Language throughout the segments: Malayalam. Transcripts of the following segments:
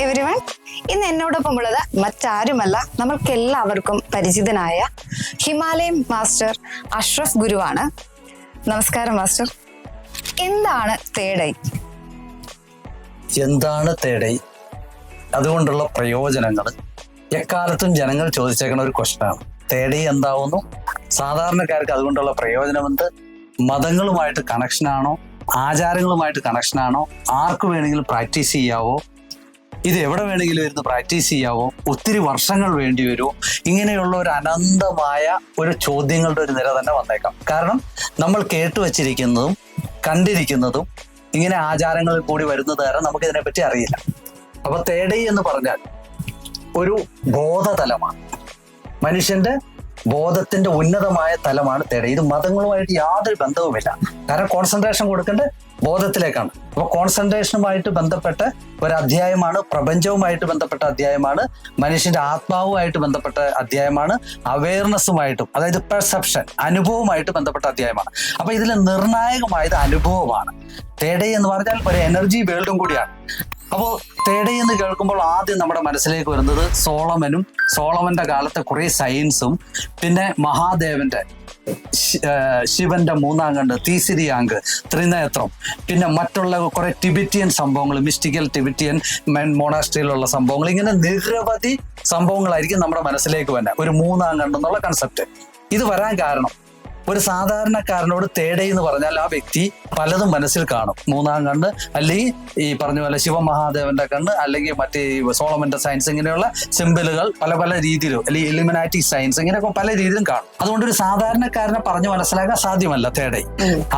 എവരിവൺ, ഇന്ന് എന്നോടൊപ്പം ഉള്ളത് മറ്റാരുമല്ല, നമ്മൾക്ക് എല്ലാവർക്കും പരിചിതനായ ഹിമാലയൻ മാസ്റ്റർ അഷ്റഫ് ഗുരുവാണ്. നമസ്കാരം മാസ്റ്റർ. എന്താണ് തേർഡ് ഐ? എന്താണ് തേർഡ് ഐ? അതുകൊണ്ടുള്ള പ്രയോജനങ്ങൾ എക്കാലത്തും ജനങ്ങൾ ചോദിച്ചേക്കുന്ന ഒരു ക്വസ്റ്റനാണ്. Third eye എന്താവുന്നു? സാധാരണക്കാർക്ക് അതുകൊണ്ടുള്ള പ്രയോജനമെന്ത്? മതങ്ങളുമായിട്ട് കണക്ഷനാണോ? ആചാരങ്ങളുമായിട്ട് കണക്ഷനാണോ? ആർക്ക് വേണമെങ്കിലും പ്രാക്ടീസ് ചെയ്യാവോ? ഇത് എവിടെ വേണമെങ്കിലും ഇരുന്ന് പ്രാക്ടീസ് ചെയ്യാവോ? ഒത്തിരി വർഷങ്ങൾ വേണ്ടി വരുമോ? ഇങ്ങനെയുള്ള ഒരു അനന്തമായ ഒരു ചോദ്യങ്ങളുടെ ഒരു നിര തന്നെ വന്നേക്കാം. കാരണം നമ്മൾ കേട്ടുവച്ചിരിക്കുന്നതും കണ്ടിരിക്കുന്നതും ഇങ്ങനെ ആചാരങ്ങളിൽ കൂടി വരുന്നത് കാരണം നമുക്ക് ഇതിനെപ്പറ്റി അറിയില്ല. അപ്പൊ തേർഡ് ഐ എന്ന് പറഞ്ഞാൽ ഒരു ബോധതലമാണ്. മനുഷ്യന്റെ ബോധത്തിന്റെ ഉന്നതമായ തലമാണ് തേർഡ് ഐ. ഇത് മതങ്ങളുമായിട്ട് യാതൊരു ബന്ധവുമില്ല. കാരണം കോൺസെൻട്രേഷൻ കൊടുക്കേണ്ടത് ബോധത്തിലേക്കാണ്. അപ്പൊ കോൺസെൻട്രേഷനുമായിട്ട് ബന്ധപ്പെട്ട ഒരു അധ്യായമാണ്, പ്രപഞ്ചവുമായിട്ട് ബന്ധപ്പെട്ട അധ്യായമാണ്, മനുഷ്യന്റെ ആത്മാവുമായിട്ട് ബന്ധപ്പെട്ട അധ്യായമാണ്, അവയർനെസ്സുമായിട്ടും അതായത് പെർസെപ്ഷൻ അനുഭവവുമായിട്ട് ബന്ധപ്പെട്ട അധ്യായമാണ്. അപ്പൊ ഇതിൽ നിർണായകമായത് അനുഭവമാണ്. തേർഡ് ഐ എന്ന് പറഞ്ഞാൽ ഒരു എനർജി വേൾഡും കൂടിയാണ്. അപ്പോൾ തേർഡ് ഐ എന്ന് കേൾക്കുമ്പോൾ ആദ്യം നമ്മുടെ മനസ്സിലേക്ക് വരുന്നത് സോളമന്റെ കാലത്തെ കുറെ സയൻസും, പിന്നെ മഹാദേവന്റെ ശിവന്റെ മൂന്നാം കണ്ണ്, തീസിരിയാങ്ക്, ത്രിനേത്രം, പിന്നെ മറ്റുള്ള കുറെ ടിബറ്റിയൻ സംഭവങ്ങൾ, മിസ്റ്റിക്കൽ ടിബറ്റിയൻ മൊണാസ്ട്രിയിലുള്ള സംഭവങ്ങൾ, ഇങ്ങനെ നിരവധി സംഭവങ്ങളായിരിക്കും നമ്മുടെ മനസ്സിലേക്ക് വന്നെ ഒരു മൂന്നാം കണ്ണെന്നുള്ള കൺസെപ്റ്റ്. ഇത് വരാൻ കാരണം ഒരു സാധാരണക്കാരനോട് തേർഡ് ഐ എന്ന് പറഞ്ഞാൽ ആ വ്യക്തി പലതും മനസ്സിൽ കാണും. മൂന്നാം കണ്ണ്, അല്ലെങ്കിൽ ഈ പറഞ്ഞ പോലെ ശിവമഹാദേവന്റെ കണ്ണ്, അല്ലെങ്കിൽ മറ്റേ സോളമന്റെ സയൻസ്, ഇങ്ങനെയുള്ള സിമ്പിളുകൾ പല പല രീതിയിലും, അല്ലെങ്കിൽ ഇലുമിനാറ്റി സയൻസ്, ഇങ്ങനെയൊക്കെ പല രീതിയിലും കാണും. അതുകൊണ്ട് ഒരു സാധാരണക്കാരനെ പറഞ്ഞു മനസ്സിലാക്കാൻ സാധ്യമല്ല തേർഡ് ഐ.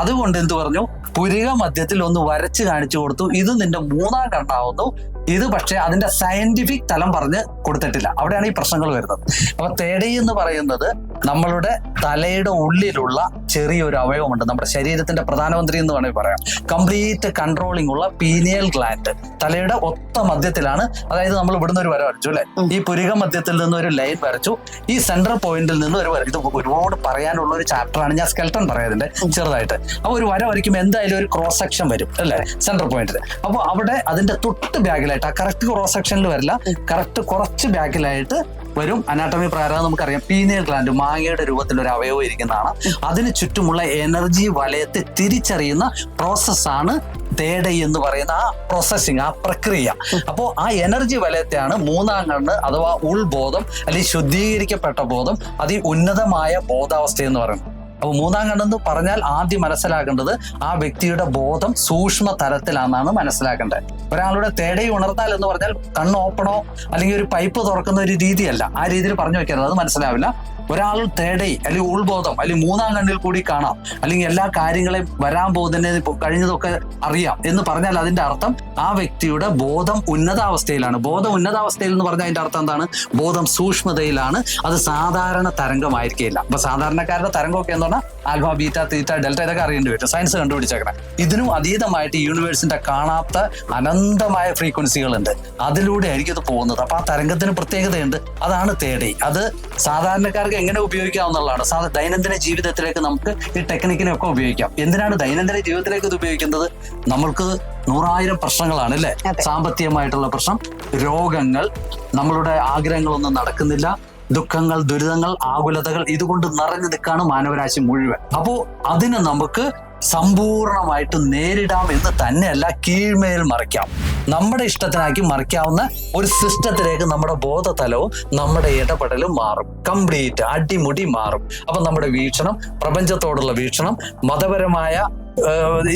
അതുകൊണ്ട് എന്ത് പറഞ്ഞു? പുരിക മധ്യത്തിൽ ഒന്ന് വരച്ച് കാണിച്ചു കൊടുത്തു, ഇത് നിന്റെ മൂന്നാം കണ്ണാവുന്നു. ഇത് പക്ഷെ അതിന്റെ സയന്റിഫിക് തലം പറഞ്ഞ് കൊടുത്തിട്ടില്ല. അവിടെയാണ് ഈ പ്രശ്നങ്ങൾ വരുന്നത്. അപ്പൊ തേർഡ് ഐ എന്ന് പറയുന്നത് നമ്മളുടെ തലയുടെ ഉള്ളിലുള്ള ചെറിയൊരു അവയവമുണ്ട്, നമ്മുടെ ശരീരത്തിന്റെ പ്രധാനമന്ത്രി എന്ന് വേണമെങ്കിൽ പറയാം. കംപ്ലീറ്റ് കൺട്രോളിംഗ് ഉള്ള പീനിയൽ ഗ്ലാൻഡ് തലയുടെ ഒത്ത മധ്യത്തിലാണ്. അതായത് നമ്മൾ ഇവിടുന്ന് ഒരു വര വരച്ചു അല്ലെ, ഈ പുരിക മധ്യത്തിൽ നിന്ന് ഒരു ലൈൻ വരച്ചു, ഈ സെൻട്രൽ പോയിന്റിൽ നിന്ന് ഒരു വര. ഇത് ഒരുപാട് പറയാനുള്ള ഒരു ചാപ്റ്ററാണ്, ഞാൻ സ്കെൽട്ടൺ പറയാതിന്റെ ചെറുതായിട്ട്. അപ്പൊ ഒരു വര വരയ്ക്കുമ്പോൾ എന്തായാലും ഒരു ക്രോസ് സെക്ഷൻ വരും അല്ലെ സെൻട്രൽ പോയിന്റിൽ. അപ്പോൾ അവിടെ അതിന്റെ തൊട്ട് ബാക്കിലായിട്ട്, ആ കറക്റ്റ് ക്രോസ് സെക്ഷനിൽ വരില്ല, കറക്റ്റ് കുറച്ച് ബാക്കിലായിട്ട് വരും. അനാട്ടമി പ്രകാരം നമുക്കറിയാം പീനിയൽ ഗ്ലാൻഡ് മാങ്ങയുടെ രൂപത്തിൽ ഒരു അവയവം ഇരിക്കുന്നതാണ്. അതിന് ചുറ്റുമുള്ള എനർജി വലയത്തെ തിരിച്ചറിയുന്ന പ്രോസസ്സാണ് തേർഡ് ഐ എന്ന് പറയുന്ന ആ പ്രോസസ്സിങ്, ആ പ്രക്രിയ. അപ്പോൾ ആ എനർജി വലയത്തെയാണ് മൂന്നാം കണ്ണ് അഥവാ ഉൾബോധം, അല്ലെങ്കിൽ ശുദ്ധീകരിക്കപ്പെട്ട ബോധം, ഉന്നതമായ ബോധാവസ്ഥ എന്ന് പറയുന്നത്. അപ്പൊ മൂന്നാം കണ്ണെന്ന് പറഞ്ഞാൽ ആദ്യം മനസ്സിലാക്കേണ്ടത് ആ വ്യക്തിയുടെ ബോധം സൂക്ഷ്മ തലത്തിലാണെന്നാണ് മനസ്സിലാക്കേണ്ടത്. ഒരാളുടെ തേർഡ് ഐ ഉണർന്നാൽ എന്ന് പറഞ്ഞാൽ കണ്ണ് ഓപ്പണോ അല്ലെങ്കിൽ ഒരു പൈപ്പ് തുറക്കുന്ന ഒരു രീതിയല്ല. ആ രീതിയിൽ പറഞ്ഞു വെക്കരുത്, അത് മനസ്സിലാവില്ല. ഒരാൾ തേർഡ് ഐ അല്ലെങ്കിൽ ഉൾബോധം അല്ലെങ്കിൽ മൂന്നാം കണ്ണിൽ കൂടി കാണാം, അല്ലെങ്കിൽ എല്ലാ കാര്യങ്ങളെയും വരാൻ പോകുന്നതിന് കഴിഞ്ഞതൊക്കെ അറിയാം എന്ന് പറഞ്ഞാൽ അതിന്റെ അർത്ഥം ആ വ്യക്തിയുടെ ബോധം ഉന്നതാവസ്ഥയിലാണ്. ബോധം ഉന്നതാവസ്ഥയിൽ എന്ന് പറഞ്ഞാൽ അതിന്റെ അർത്ഥം എന്താണ്? ബോധം സൂക്ഷ്മതയിലാണ്. അത് സാധാരണ തരംഗമായിരിക്കില്ല. അപ്പൊ സാധാരണക്കാരുടെ തരംഗമൊക്കെ എന്ന് പറഞ്ഞാൽ ആൽഫ, ബീറ്റ, തീറ്റ, ഡെൽറ്റ ഇതൊക്കെ അറിയേണ്ടി വരും, സയൻസ് കണ്ടുപിടിച്ചേക്കണം. ഇതിനും അതീതമായിട്ട് യൂണിവേഴ്സിന്റെ കാണാത്ത അനന്തമായ ഫ്രീക്വൻസികളുണ്ട്, അതിലൂടെ ആയിരിക്കും ഇത് പോകുന്നത്. അപ്പൊ ആ തരംഗത്തിന് പ്രത്യേകതയുണ്ട്, അതാണ് തേർഡ് ഐ. അത് സാധാരണക്കാർക്ക് എങ്ങനെ ഉപയോഗിക്കാവുന്നതാണ്. ദൈനംദിന ജീവിതത്തിലേക്ക് നമുക്ക് ഈ ടെക്നിക്കിനൊക്കെ ഉപയോഗിക്കാം. എന്തിനാണ് ദൈനംദിന ജീവിതത്തിലേക്ക് ഇത് ഉപയോഗിക്കുന്നത്? നമ്മൾക്ക് 100,000 പ്രശ്നങ്ങളാണ് അല്ലെ. സാമ്പത്തികമായിട്ടുള്ള പ്രശ്നം, രോഗങ്ങൾ, നമ്മളുടെ ആഗ്രഹങ്ങളൊന്നും നടക്കുന്നില്ല, ദുഃഖങ്ങൾ, ദുരിതങ്ങൾ, ആകുലതകൾ, ഇതുകൊണ്ട് നിറഞ്ഞു നിൽക്കാണ് മാനവരാശി മുഴുവൻ. അപ്പോ അതിനെ നമുക്ക് സമ്പൂർണമായിട്ട് നേരിടാം എന്ന് തന്നെയല്ല, കീഴ്മേൽ മറിക്കാം, നമ്മുടെ ഇഷ്ടത്തിനാക്കി മറിക്കാവുന്ന ഒരു സിസ്റ്റത്തിലേക്ക് നമ്മുടെ ബോധതലവും നമ്മുടെ ഇടപെടലും മാറും. കംപ്ലീറ്റ് അടിമുടി മാറും. അപ്പൊ നമ്മുടെ വീക്ഷണം, പ്രപഞ്ചത്തോടുള്ള വീക്ഷണം, മതപരമായ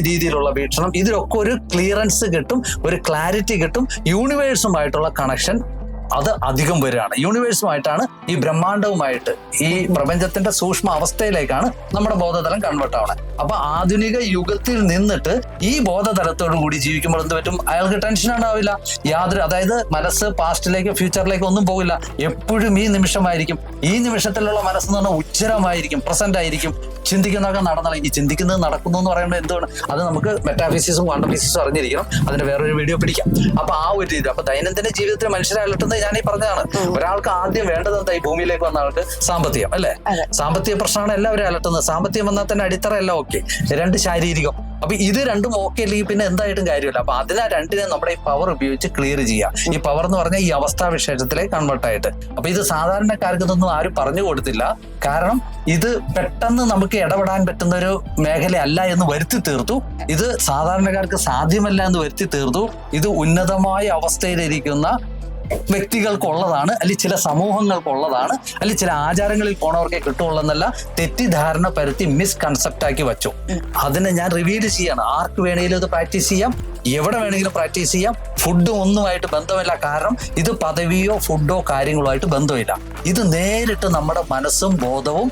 രീതിയിലുള്ള വീക്ഷണം, ഇതിലൊക്കെ ഒരു ക്ലിയറൻസ് കിട്ടും, ഒരു ക്ലാരിറ്റി കിട്ടും. യൂണിവേഴ്സുമായിട്ടുള്ള കണക്ഷൻ അത് അധികം വരികയാണ്. യൂണിവേഴ്സുമായിട്ടാണ്, ഈ ബ്രഹ്മാണ്ടവുമായിട്ട്, ഈ പ്രപഞ്ചത്തിന്റെ സൂക്ഷ്മ അവസ്ഥയിലേക്കാണ് നമ്മുടെ ബോധതലം കൺവേർട്ട് ആവണത്. അപ്പൊ ആധുനിക യുഗത്തിൽ നിന്നിട്ട് ഈ ബോധതലത്തോടു കൂടി ജീവിക്കുമ്പോൾ എന്ത് പറ്റും? അയാൾക്ക് ടെൻഷൻ ഉണ്ടാവില്ല യാതൊരു. അതായത് മനസ്സ് പാസ്റ്റിലേക്ക് ഫ്യൂച്ചറിലേക്ക് ഒന്നും പോകില്ല, എപ്പോഴും ഈ നിമിഷമായിരിക്കും. ഈ നിമിഷത്തിലുള്ള മനസ്സെന്ന് പറഞ്ഞാൽ ഉജ്ജ്വലമായിരിക്കും, പ്രസന്റ് ആയിരിക്കും. ചിന്തിക്കുന്നതൊക്കെ നടന്നാൽ, ഈ ചിന്തിക്കുന്നത് നടക്കുന്നു എന്ന് പറയുമ്പോൾ എന്തുകൊണ്ട്? അത് നമുക്ക് മെറ്റാഫിസിക്സും ക്വാണ്ടം ഫിസിക്സും അറിഞ്ഞിരിക്കണം. അതിന്റെ വേറൊരു വീഡിയോ പിടിക്കാം. അപ്പൊ ആ ഒരു രീതി. അപ്പൊ ദൈനംദിന ജീവിതത്തിൽ മനുഷ്യരെ അലട്ടുന്നത് ഞാൻ ഈ പറഞ്ഞതാണ്. ഒരാൾക്ക് ആദ്യം വേണ്ടത് എന്താ? ഈ ഭൂമിയിലേക്ക് വന്ന ആൾക്ക് സാമ്പത്തികം അല്ലെ. സാമ്പത്തിക പ്രശ്നമാണ് എല്ലാവരും അലട്ടുന്നത്. സാമ്പത്തികം വന്നാൽ തന്നെ അടിത്തറ എല്ലാം ഓക്കെ. രണ്ട്, ശാരീരികം. അപ്പൊ ഇത് രണ്ടും ഓക്കെ അല്ലെങ്കിൽ പിന്നെ എന്തായിട്ടും കാര്യമില്ല. അപ്പൊ അതിനെ രണ്ടിനെ നമ്മുടെ ഈ പവർ ഉപയോഗിച്ച് ക്ലിയർ ചെയ്യാം. ഈ പവർ എന്ന് പറഞ്ഞാൽ ഈ അവസ്ഥാവിശേഷത്തിലേക്ക് കൺവേർട്ട് ആയിട്ട്. അപ്പൊ ഇത് സാധാരണക്കാർക്ക് ഇതൊന്നും ആരും പറഞ്ഞു കൊടുത്തില്ല. കാരണം ഇത് പെട്ടെന്ന് നമുക്ക് ഇടപെടാൻ പറ്റുന്ന ഒരു മേഖലയല്ല എന്ന് വരുത്തി തീർത്തു. ഇത് സാധാരണക്കാർക്ക് സാധ്യമല്ല എന്ന് വരുത്തി തീർത്തു. ഇത് ഉന്നതമായ അവസ്ഥയിലിരിക്കുന്ന വ്യക്തികൾക്കുള്ളതാണ്, അല്ലെങ്കിൽ ചില സമൂഹങ്ങൾക്കുള്ളതാണ്, അല്ലെങ്കിൽ ചില ആചാരങ്ങളിൽ പോണവർക്കെ കിട്ടുള്ളെന്നല്ല തെറ്റിദ്ധാരണ പരത്തി മിസ്കൺസെപ്റ്റ് ആക്കി വെച്ചു. അതിനെ ഞാൻ റിവീൽ ചെയ്യാണ്. ആർക്ക് വേണമെങ്കിലും ഇത് പ്രാക്ടീസ് ചെയ്യാം, എവിടെ വേണമെങ്കിലും പ്രാക്ടീസ് ചെയ്യാം. ഫുഡും ഒന്നുമായിട്ട് ബന്ധമില്ല. കാരണം ഇത് പദവിയോ ഫുഡോ കാര്യങ്ങളുമായിട്ട് ബന്ധമില്ല. ഇത് നേരിട്ട് നമ്മുടെ മനസ്സും ബോധവും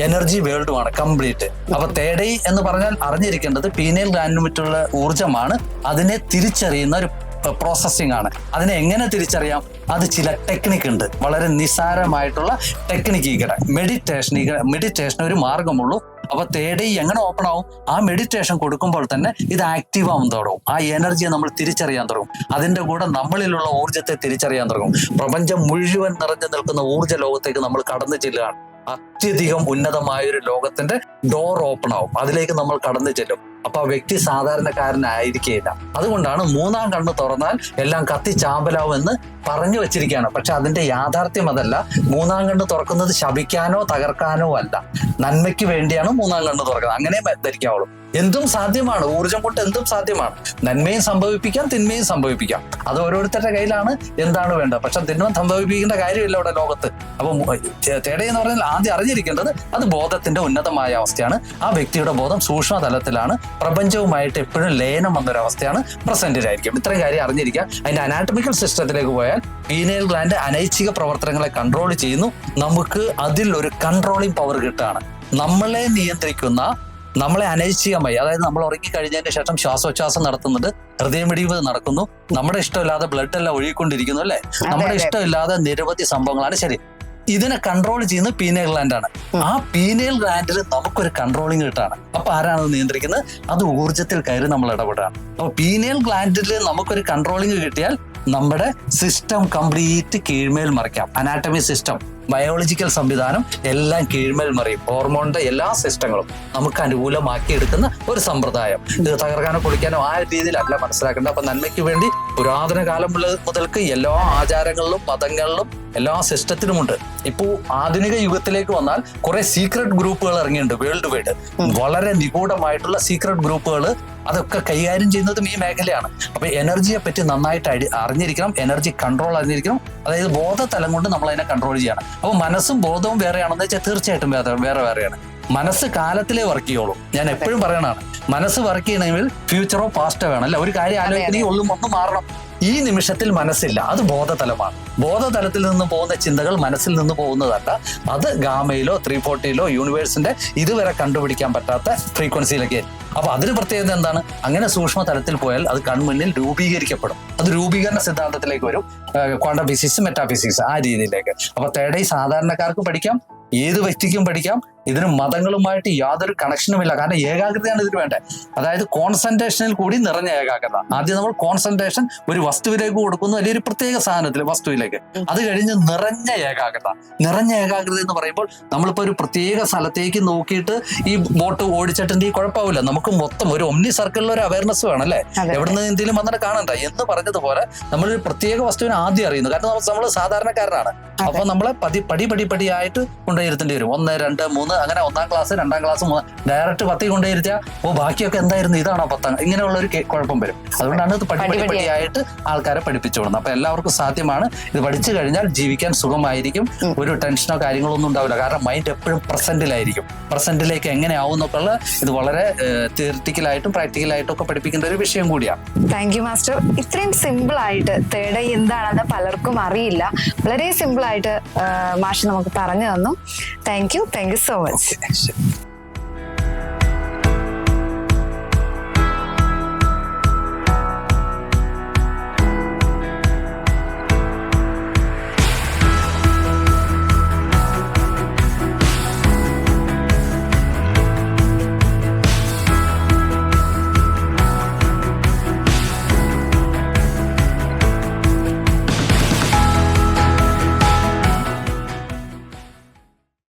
എനർജി വേൾഡുമാണ് കംപ്ലീറ്റ്. അപ്പൊ തേർഡ് ഐ എന്ന് പറഞ്ഞാൽ അറിഞ്ഞിരിക്കേണ്ടത് പീനിയൽ ഗ്ലാൻഡിന് പറ്റുള്ള ഊർജ്ജമാണ്. അതിനെ തിരിച്ചറിയുന്ന ഒരു പ്രോസസ്സിംഗ് ആണ്. അതിനെ എങ്ങനെ തിരിച്ചറിയാം? അത് ചില ടെക്നിക്ക് ഉണ്ട്, വളരെ നിസ്സാരമായിട്ടുള്ള ടെക്നിക്ക്. മെഡിറ്റേഷൻ ഒരു മാർഗമുള്ളൂ. അപ്പൊ തേർഡ് ഐ എങ്ങനെ ഓപ്പൺ ആവും? ആ മെഡിറ്റേഷൻ കൊടുക്കുമ്പോൾ തന്നെ ഇത് ആക്റ്റീവ് ആവാൻ തുടങ്ങും. ആ എനർജിയെ നമ്മൾ തിരിച്ചറിയാൻ തുടങ്ങും. അതിന്റെ കൂടെ നമ്മളിലുള്ള ഊർജ്ജത്തെ തിരിച്ചറിയാൻ തുടങ്ങും. പ്രപഞ്ചം മുഴുവൻ നിറഞ്ഞു നിൽക്കുന്ന ഊർജ്ജ ലോകത്തേക്ക് നമ്മൾ കടന്നു ചെല്ലുകയാണ്. അത്യധികം ഉന്നതമായ ഒരു ലോകത്തിന്റെ ഡോർ ഓപ്പൺ ആവും. അതിലേക്ക് നമ്മൾ കടന്നു ചെല്ലും. അപ്പൊ ആ വ്യക്തി സാധാരണക്കാരനായിരിക്കില്ല. അതുകൊണ്ടാണ് മൂന്നാം കണ്ണ് തുറന്നാൽ എല്ലാം കത്തിച്ചാമ്പലാവും എന്ന് പറഞ്ഞു വെച്ചിരിക്കുകയാണ്. പക്ഷെ അതിന്റെ യാഥാർത്ഥ്യം അതല്ല. മൂന്നാം കണ്ണ് തുറക്കുന്നത് ശപിക്കാനോ തകർക്കാനോ അല്ല, നന്മയ്ക്ക് വേണ്ടിയാണ് മൂന്നാം കണ്ണ് തുറക്കുന്നത്. അങ്ങനെ ധരിക്കാവുള്ളൂ. എന്തും സാധ്യമാണ്. ഊർജ്ജം കൊണ്ട് എന്തും സാധ്യമാണ്. നന്മയും സംഭവിപ്പിക്കാം, തിന്മയും സംഭവിപ്പിക്കാം. അത് ഓരോരുത്തരുടെ കയ്യിലാണ് എന്താണ് വേണ്ടത്. പക്ഷെ തിന്മ സംഭവിപ്പിക്കേണ്ട കാര്യമില്ല ഇവിടെ ലോകത്ത്. അപ്പം തേട എന്ന് പറഞ്ഞാൽ ആദ്യം അറിഞ്ഞിരിക്കേണ്ടത് അത് ബോധത്തിന്റെ ഉന്നതമായ അവസ്ഥയാണ്. ആ വ്യക്തിയുടെ ബോധം സൂക്ഷ്മ തലത്തിലാണ്. പ്രപഞ്ചവുമായിട്ട് എപ്പോഴും ലയനം വന്നൊരവസ്ഥയാണ്. പ്രസന്റിലായിരിക്കും. ഇത്രയും കാര്യം അറിഞ്ഞിരിക്കുക. അതിന്റെ അനാറ്റമിക്കൽ സിസ്റ്റത്തിലേക്ക് പോയാൽ പീനിയൽ ഗ്ലാൻഡ് അനൈച്ഛിക പ്രവർത്തനങ്ങളെ കൺട്രോൾ ചെയ്യുന്നു. നമുക്ക് അതിൽ ഒരു കൺട്രോളിങ് പവർ കിട്ടുകയാണ്. നമ്മളെ നിയന്ത്രിക്കുന്ന, നമ്മളെ അനൈച്ഛികമായി, അതായത് നമ്മൾ ഉറങ്ങിക്കഴിഞ്ഞതിന് ശേഷം ശ്വാസോച്ഛ്വാസം നടത്തുന്നുണ്ട്, ഹൃദയമിടിവ് നടക്കുന്നു, നമ്മുടെ ഇഷ്ടമില്ലാതെ ബ്ലഡ് എല്ലാം ഒഴുകിക്കൊണ്ടിരിക്കുന്നു അല്ലെ? നമ്മുടെ ഇഷ്ടമില്ലാതെ നിരവധി സംഭവങ്ങളാണ്. ശരി, ഇതിനെ കൺട്രോൾ ചെയ്യുന്നത് പീനിയൽ ഗ്ലാൻഡ് ആണ്. ആ പീനിയൽ ഗ്ലാൻഡിൽ നമുക്കൊരു കൺട്രോളിങ് കിട്ടാണ്. അപ്പൊ ആരാണ് നിയന്ത്രിക്കുന്നത്? അത് ഊർജ്ജത്തിൽ കയറി നമ്മൾ ഇടപെടാണ്. അപ്പൊ പീനിയൽ ഗ്ലാൻഡിൽ നമുക്കൊരു കൺട്രോളിങ് കിട്ടിയാൽ നമ്മുടെ സിസ്റ്റം കംപ്ലീറ്റ് കീഴ്മേൽ മറിക്കാം. അനാറ്റമി സിസ്റ്റം, ബയോളജിക്കൽ സംവിധാനം എല്ലാം കീഴ്മേൽ മറിയും. ഹോർമോണിന്റെ എല്ലാ സിസ്റ്റങ്ങളും നമുക്ക് അനുകൂലമാക്കി എടുക്കുന്ന ഒരു സമ്പ്രദായം. ഇത് തകർക്കാനോ പൊളിക്കാനോ ആ രീതിയിലല്ല മനസ്സിലാക്കേണ്ടത്. അപ്പൊ നന്മയ്ക്ക് വേണ്ടി പുരാതന കാലം മുതൽക്ക് എല്ലാ ആചാരങ്ങളിലും മതങ്ങളിലും എല്ലാ സിസ്റ്റത്തിലുമുണ്ട്. ഇപ്പോ ആധുനിക യുഗത്തിലേക്ക് വന്നാൽ കുറെ സീക്രട്ട് ഗ്രൂപ്പുകൾ ഇറങ്ങിയിട്ടുണ്ട് വേൾഡ് വൈഡ്. വളരെ നിഗൂഢമായിട്ടുള്ള സീക്രട്ട് ഗ്രൂപ്പുകൾ. അതൊക്കെ കൈകാര്യം ചെയ്യുന്നതും ഈ മേഖലയാണ്. അപ്പൊ എനർജിയെ പറ്റി നന്നായിട്ട് അറിഞ്ഞിരിക്കണം. എനർജി കൺട്രോൾ അറിഞ്ഞിരിക്കണം. അതായത് ബോധതലം കൊണ്ട് നമ്മൾ അതിനെ കൺട്രോൾ ചെയ്യണം. അപ്പൊ മനസ്സും ബോധവും വേറെയാണെന്ന് വെച്ചാൽ തീർച്ചയായിട്ടും വേറെയാണ്. മനസ്സ് കാലത്തിലേ വർക്ക് ചെയ്യുള്ളൂ. ഞാൻ എപ്പോഴും പറയണതാണ്, മനസ്സ് വർക്ക് ചെയ്യണമെങ്കിൽ ഫ്യൂച്ചറോ പാസ്റ്റോ വേണം. അല്ല, ഒരു കാര്യം ആലോചിക്കണമെങ്കിൽ ഒന്ന് മാറണം. ഈ നിമിഷത്തിൽ മനസ്സില്ല, അത് ബോധതലമാണ്. ബോധതലത്തിൽ നിന്ന് പോകുന്ന ചിന്തകൾ മനസ്സിൽ നിന്ന് പോകുന്നതല്ല. അത് ഗാമയിലോ 340 യൂണിവേഴ്സിന്റെ ഇതുവരെ കണ്ടുപിടിക്കാൻ പറ്റാത്ത ഫ്രീക്വൻസിയിലൊക്കെ. അപ്പൊ അതിന് പ്രത്യേകത എന്താണ്? അങ്ങനെ സൂക്ഷ്മ തലത്തിൽ പോയാൽ അത് കൺമുന്നിൽ രൂപീകരിക്കപ്പെടും. അത് രൂപീകരണ സിദ്ധാന്തത്തിലേക്ക് വരും. ക്വാണ്ടം ഫിസിക്സ്, മെറ്റാഫിസിക്സ്, ആ രീതിയിലേക്ക്. അപ്പൊ തേർഡ് ഐ സാധാരണക്കാർക്ക് പഠിക്കാം, ഏത് വ്യക്തിക്കും പഠിക്കാം. ഇതിന് മതങ്ങളുമായിട്ട് യാതൊരു കണക്ഷനുമില്ല. കാരണം ഏകാഗ്രതയാണ് ഇതിന് വേണ്ടത്. അതായത് കോൺസെൻട്രേഷനിൽ കൂടി നിറഞ്ഞ ഏകാഗ്രത. ആദ്യം നമ്മൾ കോൺസെൻട്രേഷൻ ഒരു വസ്തുവിലേക്ക് കൊടുക്കുന്നു, അല്ലെങ്കിൽ ഒരു പ്രത്യേക സാധനത്തിൽ വസ്തുവിലേക്ക്. അത് കഴിഞ്ഞ് നിറഞ്ഞ ഏകാഗ്രത. നിറഞ്ഞ ഏകാഗ്രത എന്ന് പറയുമ്പോൾ നമ്മളിപ്പോൾ ഒരു പ്രത്യേക സ്ഥലത്തേക്ക് നോക്കിയിട്ട് ഈ ബോട്ട് ഓടിച്ചിട്ടുണ്ടെങ്കിൽ കുഴപ്പമില്ല. നമുക്ക് മൊത്തം ഒരു ഒമ്നി സർക്കിളിൽ ഒരു അവയർനെസ് വേണം അല്ലേ? എവിടുന്ന് എന്തെങ്കിലും വന്നിട്ട് കാണണ്ട എന്ന് പറഞ്ഞതുപോലെ നമ്മളൊരു പ്രത്യേക വസ്തുവിനെ ആദ്യം അറിയുന്നു. കാരണം നമ്മൾ സാധാരണക്കാരനാണ്. അപ്പൊ നമ്മളെ പടിയായിട്ട് കൊണ്ടുപോയിരുത്തേണ്ടി വരും. 1, 2, 3 അങ്ങനെ 1ാം ക്ലാസ് 2ാം ക്ലാസ് ഡയറക്റ്റ് 10 കൊണ്ടുപോയിരുത്തിയാ ബാക്കിയൊക്കെ എന്തായിരുന്നു, ഇതാണോ 10? ഇങ്ങനെയുള്ള ഒരു കുഴപ്പം വരും. അതുകൊണ്ടാണ് ഇത് പടിയായിട്ട് ആൾക്കാരെ പഠിപ്പിച്ചുകൊള്ളുന്നത്. അപ്പൊ എല്ലാവർക്കും സാധ്യമാണ്. ഇത് പഠിച്ചു കഴിഞ്ഞാൽ ജീവിക്കാൻ സുഖമായിരിക്കും. ഒരു ടെൻഷനോ കാര്യങ്ങളോ ഒന്നും ഉണ്ടാവില്ല. കാരണം മൈൻഡ് എപ്പോഴും പ്രസന്റിലായിരിക്കും. പ്രസന്റിലേക്ക് എങ്ങനെയാവും എന്നൊക്കെയുള്ള ഇത് വളരെ തിയറിറ്റിക്കലായിട്ടും പ്രാക്ടിക്കലായിട്ടും ഒക്കെ പഠിപ്പിക്കേണ്ട ഒരു വിഷയം കൂടിയാണ്. Thank you master. ഇത്രയും സിമ്പിൾ ആയിട്ട് തേർഡ് ഐ എന്താണെന്ന് പലർക്കും അറിയില്ല. വളരെ സിമ്പിൾ ആയിട്ട് മാഷ് നമുക്ക് പറഞ്ഞു തന്നു. Thank you so much.